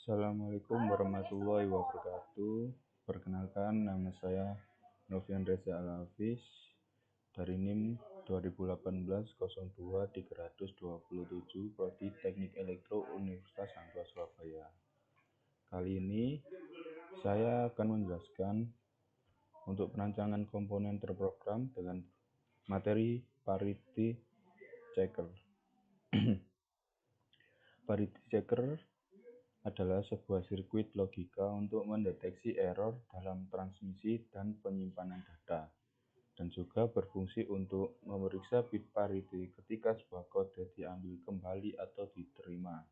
Assalamualaikum warahmatullahi wabarakatuh. Perkenalkan, nama saya Novian Reza Al-Hafiz dari NIM 2018-02-327 Prodi Teknik Elektro Universitas Hangtua Surabaya. Kali ini saya akan menjelaskan untuk perancangan komponen terprogram dengan materi parity checker. Parity checker adalah sebuah sirkuit logika untuk mendeteksi error dalam transmisi dan penyimpanan data, dan juga berfungsi untuk memeriksa bit parity ketika sebuah kode diambil kembali atau diterima.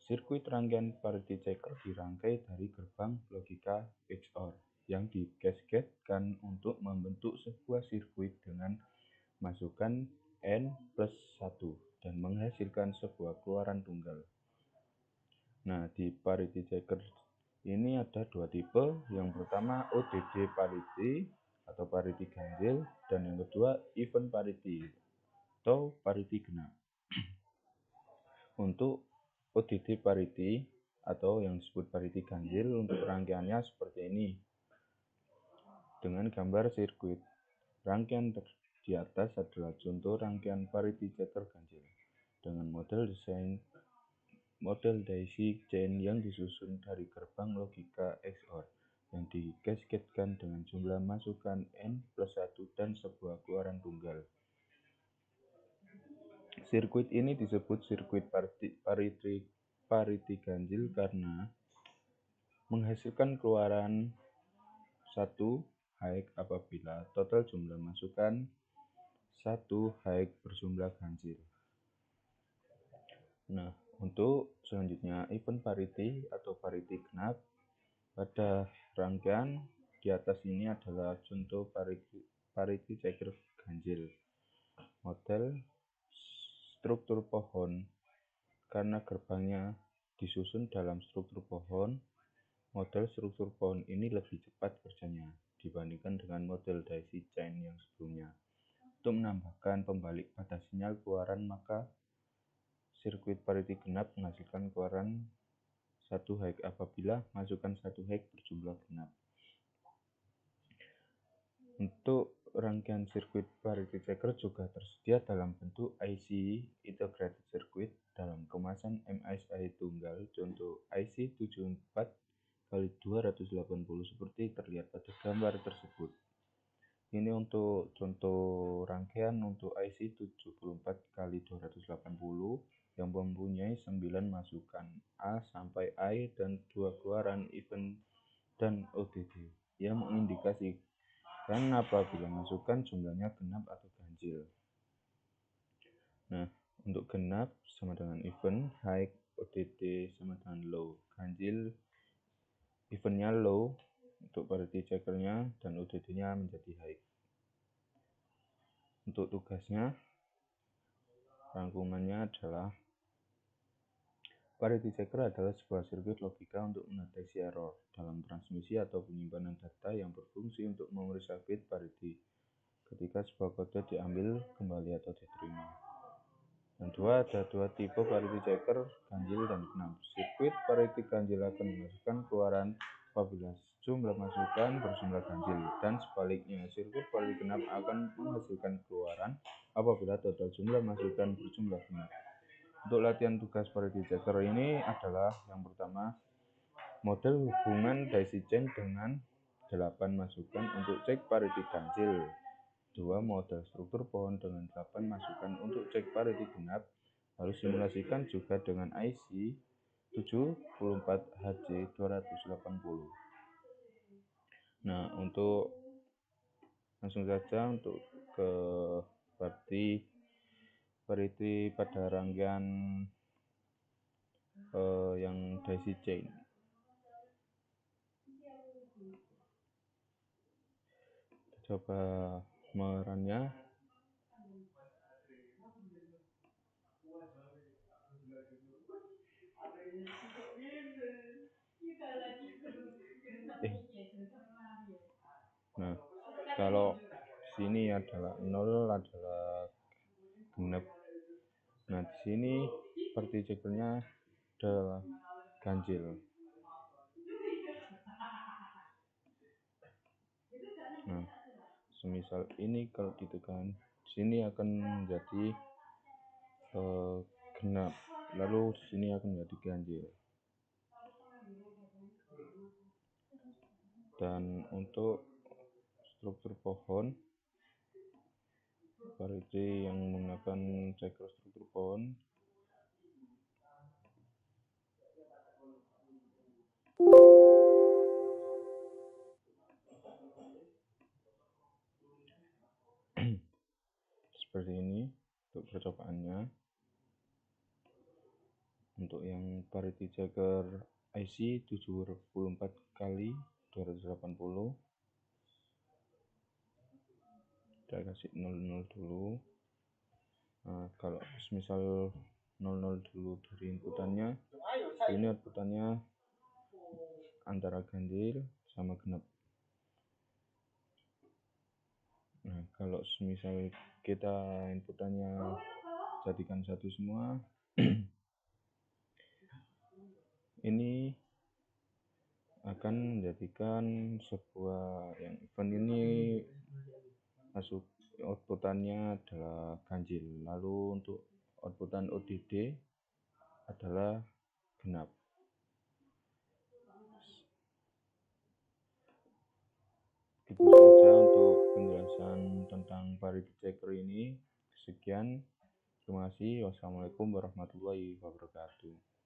Sirkuit rangkaian parity checker dirangkai dari gerbang logika XOR yang dikaskedkan untuk membentuk sebuah sirkuit dengan masukan N+1 dan menghasilkan sebuah keluaran tunggal. Nah, di parity checker ini ada dua tipe. Yang pertama ODD parity atau parity ganjil, dan yang kedua event parity atau parity genap. Untuk ODD parity atau yang disebut parity ganjil, untuk rangkaiannya seperti ini dengan gambar sirkuit. Rangkaian di atas adalah contoh rangkaian parity checker ganjil dengan model daisy chain yang disusun dari gerbang logika XOR yang dikaskedkan dengan jumlah masukan N+1 dan sebuah keluaran tunggal. Sirkuit ini disebut sirkuit parity ganjil karena menghasilkan keluaran 1 haik apabila total jumlah masukan 1 haik berjumlah ganjil. Nah, untuk selanjutnya event parity atau parity genap, pada rangkaian di atas ini adalah contoh parity checker ganjil. Model struktur pohon, karena gerbangnya disusun dalam struktur pohon, model struktur pohon ini lebih cepat kerjanya dibandingkan dengan model daisy chain yang sebelumnya. Untuk menambahkan pembalik pada sinyal keluaran, maka sirkuit parity genap menghasilkan keluaran 1 haik apabila masukan 1 haik berjumlah genap. Untuk rangkaian sirkuit parity checker juga tersedia dalam bentuk IC integrated circuit dalam kemasan MSI tunggal, contoh IC 74x280 seperti terlihat pada gambar tersebut. Ini untuk contoh rangkaian untuk IC 74x280 yang mempunyai 9 masukan A sampai I dan 2 keluaran event dan ODD yang mengindikasikan apabila masukan jumlahnya genap atau ganjil. Nah, untuk genap sama dengan event, high, ODD sama dengan low. Ganjil eventnya low untuk parity checkernya dan ODD-nya menjadi high. Untuk tugasnya, rangkumannya adalah parity checker adalah sebuah sirkuit logika untuk mendeteksi error dalam transmisi atau penyimpanan data yang berfungsi untuk memeriksa bit parity ketika sebuah kode diambil kembali atau diterima. Yang kedua, ada dua tipe parity checker, ganjil dan genap. Sirkuit parity ganjil akan menghasilkan keluaran apabila jumlah masukan berjumlah ganjil, dan sebaliknya sirkuit parity genap akan menghasilkan keluaran apabila total jumlah masukan berjumlah genap. Untuk latihan tugas parity checker ini adalah yang pertama, model hubungan daisy chain dengan 8 masukan untuk cek parity ganjil. 2. Model struktur pohon dengan 8 masukan untuk cek parity genap. Lalu simulasikan juga dengan IC 74HJ280. Nah, untuk langsung saja untuk ke parity pada rangkaian yang daisy chain. Coba merannya. Nah, kalau sini adalah 0 adalah genap. Nah, di sini parity checkernya adalah ganjil. Nah, semisal ini kalau ditekan di sini akan menjadi genap, lalu di sini akan menjadi ganjil. Dan untuk struktur pohon, variety yang menggunakan ceker struktur pohon seperti ini untuk percobaannya. Untuk yang variety checker IC 74 kali 280, kita kasih 00 dulu. Nah, kalau misal 00 dulu dari inputannya, ini outputannya antara ganjil sama genap. Nah, kalau misal kita inputannya jadikan satu semua, ini akan menjadikan sebuah yang event ini masuk outputannya adalah ganjil, lalu untuk outputan ODD adalah genap. Itu saja untuk penjelasan tentang variety checker ini. Sekian, terima kasih. Wassalamualaikum warahmatullahi wabarakatuh.